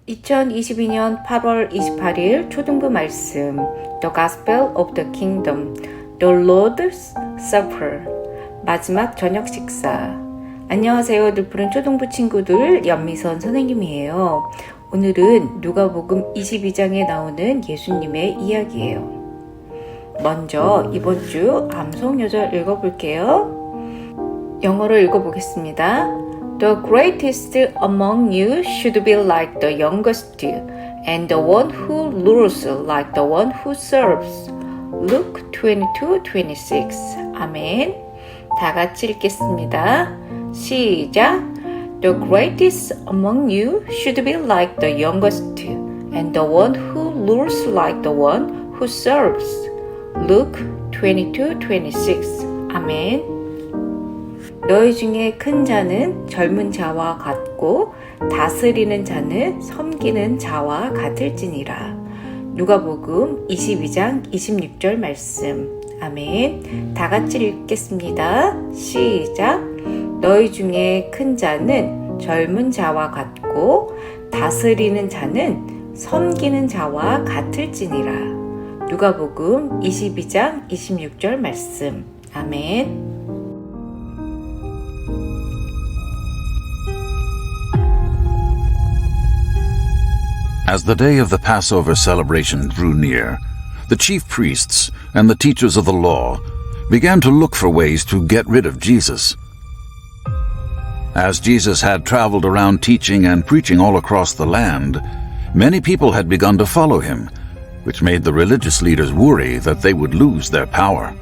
2022년 8월 28일 초등부 말씀 The Gospel of the Kingdom, The Lord's Supper, 마지막 저녁 식사. 안녕하세요. 늘푸른 초등부 친구들, 연미선 선생님이에요. 오늘은 누가복음 22장에 나오는 예수님의 이야기예요. 먼저 이번 주 암송 요절 읽어볼게요. 영어로 읽어보겠습니다. The greatest among you should be like the youngest, and the one who rules like the one who serves. Luke 22:26. 아멘. 다 같이 읽겠습니다. 시작. The greatest among you should be like the youngest, and the one who rules like the one who serves. Luke 22:26. 아멘. 너희 중에 큰 자는 젊은 자와 같고 다스리는 자는 섬기는 자와 같을지니라. 누가복음 22장 26절 말씀. 아멘. 다 같이 읽겠습니다. 시작. 너희 중에 큰 자는 젊은 자와 같고 다스리는 자는 섬기는 자와 같을지니라. 누가복음 22장 26절 말씀. 아멘. As the day of the Passover celebration drew near, the chief priests and the teachers of the law began to look for ways to get rid of Jesus. As Jesus had traveled around teaching and preaching all across the land, many people had begun to follow him, which made the religious leaders worry that they would lose their power.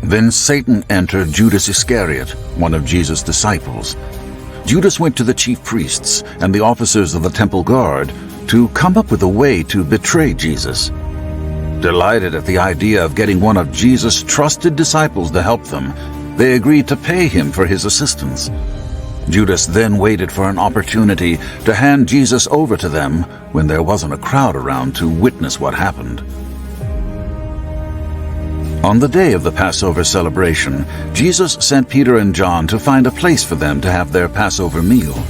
Then Satan entered Judas Iscariot, one of Jesus' disciples. Judas went to the chief priests and the officers of the temple guard to come up with a way to betray Jesus. Delighted at the idea of getting one of Jesus' trusted disciples to help them, they agreed to pay him for his assistance. Judas then waited for an opportunity to hand Jesus over to them when there wasn't a crowd around to witness what happened. On the day of the Passover celebration, Jesus sent Peter and John to find a place for them to have their Passover meal.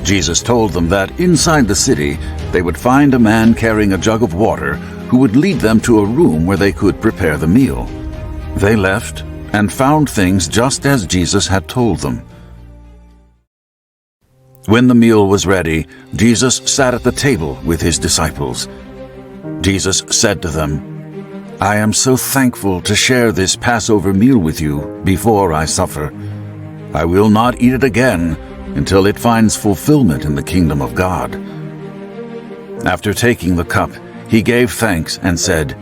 Jesus told them that inside the city they would find a man carrying a jug of water who would lead them to a room where they could prepare the meal. They left and found things just as Jesus had told them. When the meal was ready, Jesus sat at the table with his disciples. Jesus said to them, I am so thankful to share this Passover meal with you before I suffer. I will not eat it again until it finds fulfillment in the kingdom of God. After taking the cup, he gave thanks and said,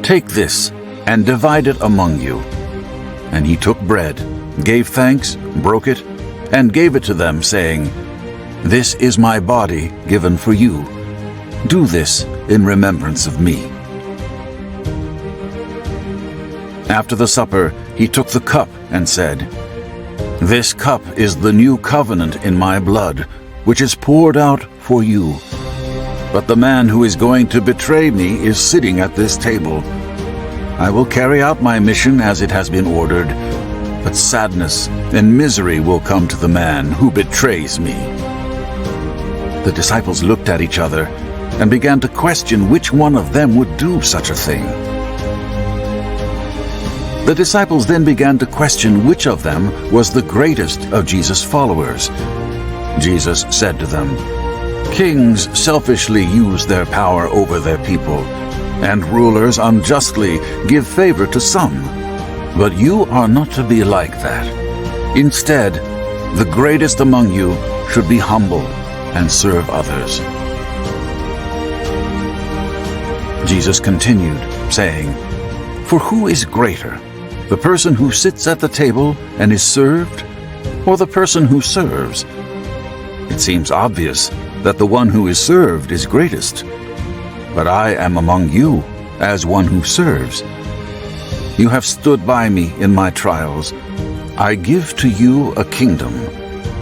Take this and divide it among you. And he took bread, gave thanks, broke it, and gave it to them, saying, This is my body given for you. Do this in remembrance of me. After the supper, he took the cup and said, This cup is the new covenant in my blood, which is poured out for you. But the man who is going to betray me is sitting at this table. I will carry out my mission as it has been ordered, but sadness and misery will come to the man who betrays me. The disciples looked at each other and began to question which one of them would do such a thing. The disciples then began to question which of them was the greatest of Jesus' followers. Jesus said to them, Kings selfishly use their power over their people, and rulers unjustly give favor to some. But you are not to be like that. Instead, the greatest among you should be humble and serve others. Jesus continued, saying, For who is greater, the person who sits at the table and is served, or the person who serves? It seems obvious that the one who is served is greatest. But I am among you as one who serves. You have stood by me in my trials. I give to you a kingdom,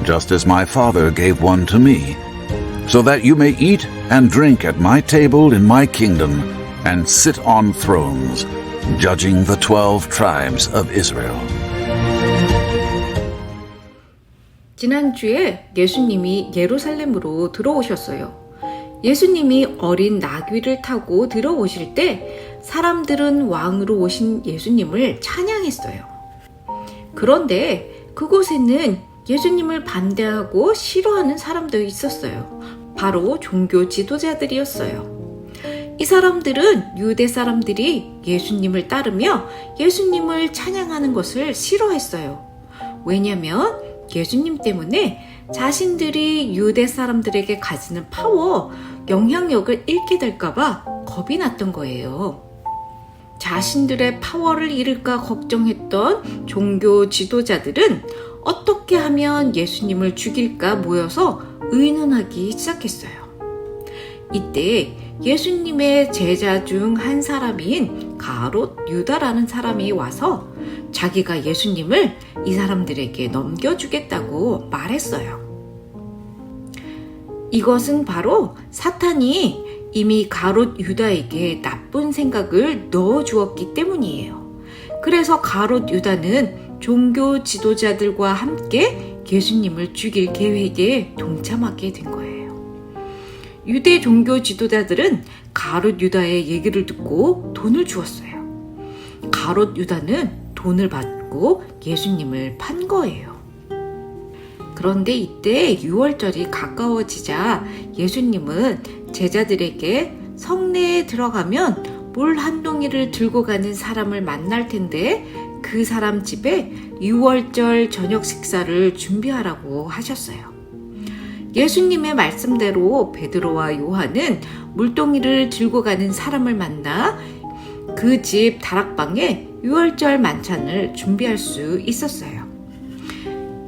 just as my Father gave one to me, so that you may eat and drink at my table in my kingdom and sit on thrones, judging the 12 tribes of Israel. 지난주에 예수님이 예루살렘으로 들어오셨어요. 예수님이 어린 나귀를 타고 들어오실 때 사람들은 왕으로 오신 예수님을 찬양했어요. 그런데 그곳에는 예수님을 반대하고 싫어하는 사람도 있었어요. 바로 종교 지도자들이었어요. 이 사람들은 유대 사람들이 예수님을 따르며 예수님을 찬양하는 것을 싫어했어요. 왜냐하면 예수님 때문에 자신들이 유대 사람들에게 가지는 파워, 영향력을 잃게 될까봐 겁이 났던 거예요. 자신들의 파워를 잃을까 걱정했던 종교 지도자들은 어떻게 하면 예수님을 죽일까 모여서 의논하기 시작했어요. 이때 예수님의 제자 중 한 사람인 가롯 유다라는 사람이 와서 자기가 예수님을 이 사람들에게 넘겨주겠다고 말했어요. 이것은 바로 사탄이 이미 가롯 유다에게 나쁜 생각을 넣어주었기 때문이에요. 그래서 가롯 유다는 종교 지도자들과 함께 예수님을 죽일 계획에 동참하게 된 거예요. 유대 종교 지도자들은 가롯 유다의 얘기를 듣고 돈을 주었어요. 가롯 유다는 돈을 받고 예수님을 판 거예요. 그런데 이때 유월절이 가까워지자 예수님은 제자들에게 성내에 들어가면 물 한 동이를 들고 가는 사람을 만날 텐데 그 사람 집에 유월절 저녁 식사를 준비하라고 하셨어요. 예수님의 말씀대로 베드로와 요한은 물동이를 들고 가는 사람을 만나 그 집 다락방에 유월절 만찬을 준비할 수 있었어요.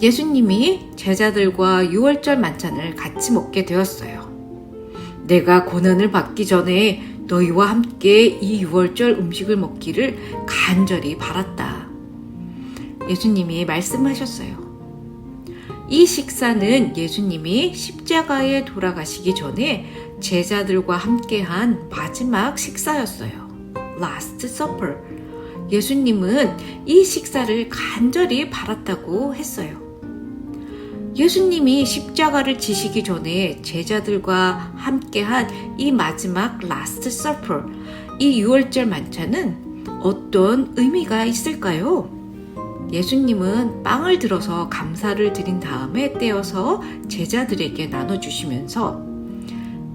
예수님이 제자들과 유월절 만찬을 같이 먹게 되었어요. 내가 고난을 받기 전에 너희와 함께 이 유월절 음식을 먹기를 간절히 바랐다. 예수님이 말씀하셨어요. 이 식사는 예수님이 십자가에 돌아가시기 전에 제자들과 함께한 마지막 식사였어요. Last Supper. 예수님은 이 식사를 간절히 바랐다고 했어요. 예수님이 십자가를 지시기 전에 제자들과 함께한 이 마지막 Last Supper, 이 유월절 만찬은 어떤 의미가 있을까요? 예수님은 빵을 들어서 감사를 드린 다음에 떼어서 제자들에게 나눠주시면서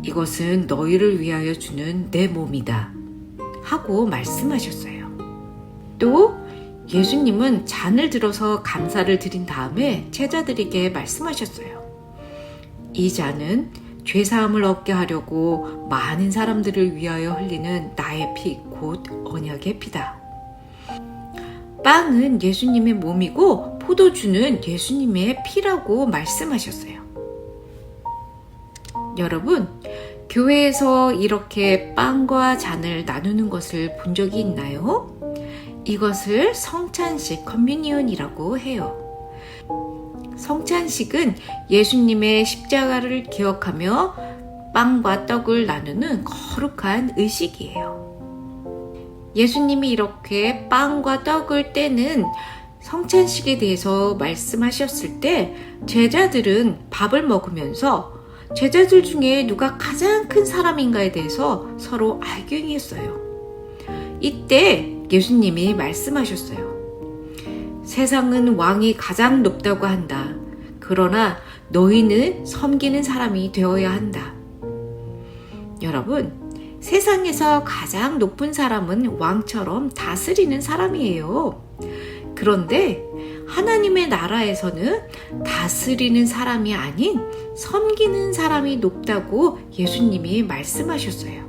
이것은 너희를 위하여 주는 내 몸이다 하고 말씀하셨어요. 또 예수님은 잔을 들어서 감사를 드린 다음에 제자들에게 말씀하셨어요. 이 잔은 죄사함을 얻게 하려고 많은 사람들을 위하여 흘리는 나의 피, 곧 언약의 피다. 빵은 예수님의 몸이고 포도주는 예수님의 피라고 말씀하셨어요. 여러분, 교회에서 이렇게 빵과 잔을 나누는 것을 본 적이 있나요? 이것을 성찬식 커뮤니언이라고 해요. 성찬식은 예수님의 십자가를 기억하며 빵과 떡을 나누는 거룩한 의식이에요. 예수님이 이렇게 빵과 떡을 떼는 성찬식에 대해서 말씀하셨을 때 제자들은 밥을 먹으면서 제자들 중에 누가 가장 큰 사람인가에 대해서 서로 알갱이했어요. 이때 예수님이 말씀하셨어요. 세상은 왕이 가장 높다고 한다. 그러나 너희는 섬기는 사람이 되어야 한다. 여러분, 세상에서 가장 높은 사람은 왕처럼 다스리는 사람이에요. 그런데 하나님의 나라에서는 다스리는 사람이 아닌 섬기는 사람이 높다고 예수님이 말씀하셨어요.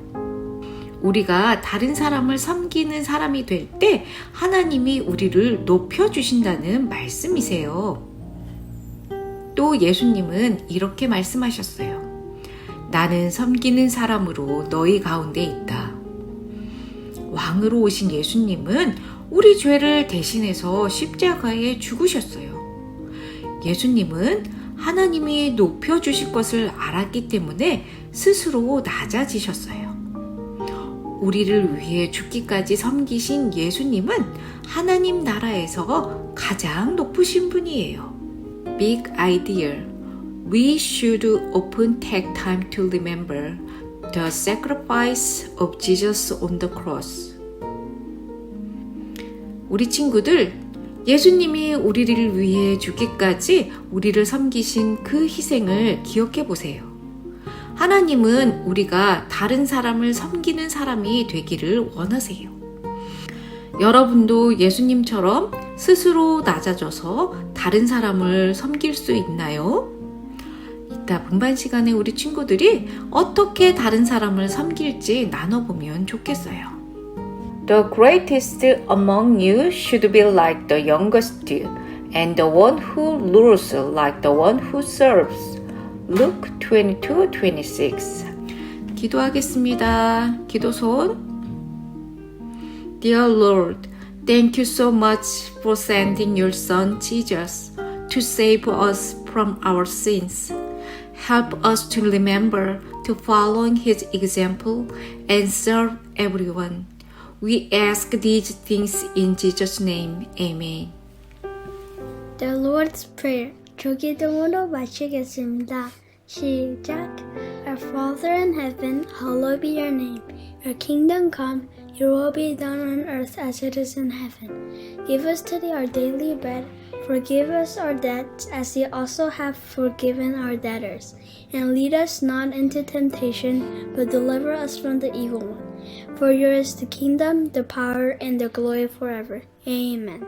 우리가 다른 사람을 섬기는 사람이 될 때 하나님이 우리를 높여주신다는 말씀이세요. 또 예수님은 이렇게 말씀하셨어요. 나는 섬기는 사람으로 너희 가운데 있다. 왕으로 오신 예수님은 우리 죄를 대신해서 십자가에 죽으셨어요. 예수님은 하나님이 높여주실 것을 알았기 때문에 스스로 낮아지셨어요. 우리를 위해 죽기까지 섬기신 예수님은 하나님 나라에서 가장 높으신 분이에요. big idea. We should often take time to remember the sacrifice of Jesus on the cross. 우리 친구들, 예수님이 우리를 위해 죽기까지 우리를 섬기신 그 희생을 기억해 보세요. 하나님은 우리가 다른 사람을 섬기는 사람이 되기를 원하세요. 여러분도 예수님처럼 스스로 낮아져서 다른 사람을 섬길 수 있나요? 이따 분반 시간에 우리 친구들이 어떻게 다른 사람을 섬길지 나눠보면 좋겠어요. The greatest among you should be like the youngest, and the one who rules like the one who serves. Luke 22:26. 기도하겠습니다. 기도손. Dear Lord, thank you so much for sending your Son Jesus to save us from our sins. Help us to remember to follow His example and serve everyone. We ask these things in Jesus' name. Amen. The Lord's Prayer. 조기도문으로 마치겠습니다. 시작. Our Father in heaven, hallowed be your name. Your kingdom come, your will be done on earth as it is in heaven. Give us today our daily bread. Forgive us our debts as we also have forgiven our debtors. And lead us not into temptation, but deliver us from the evil one. For yours is the kingdom, the power, and the glory forever. Amen.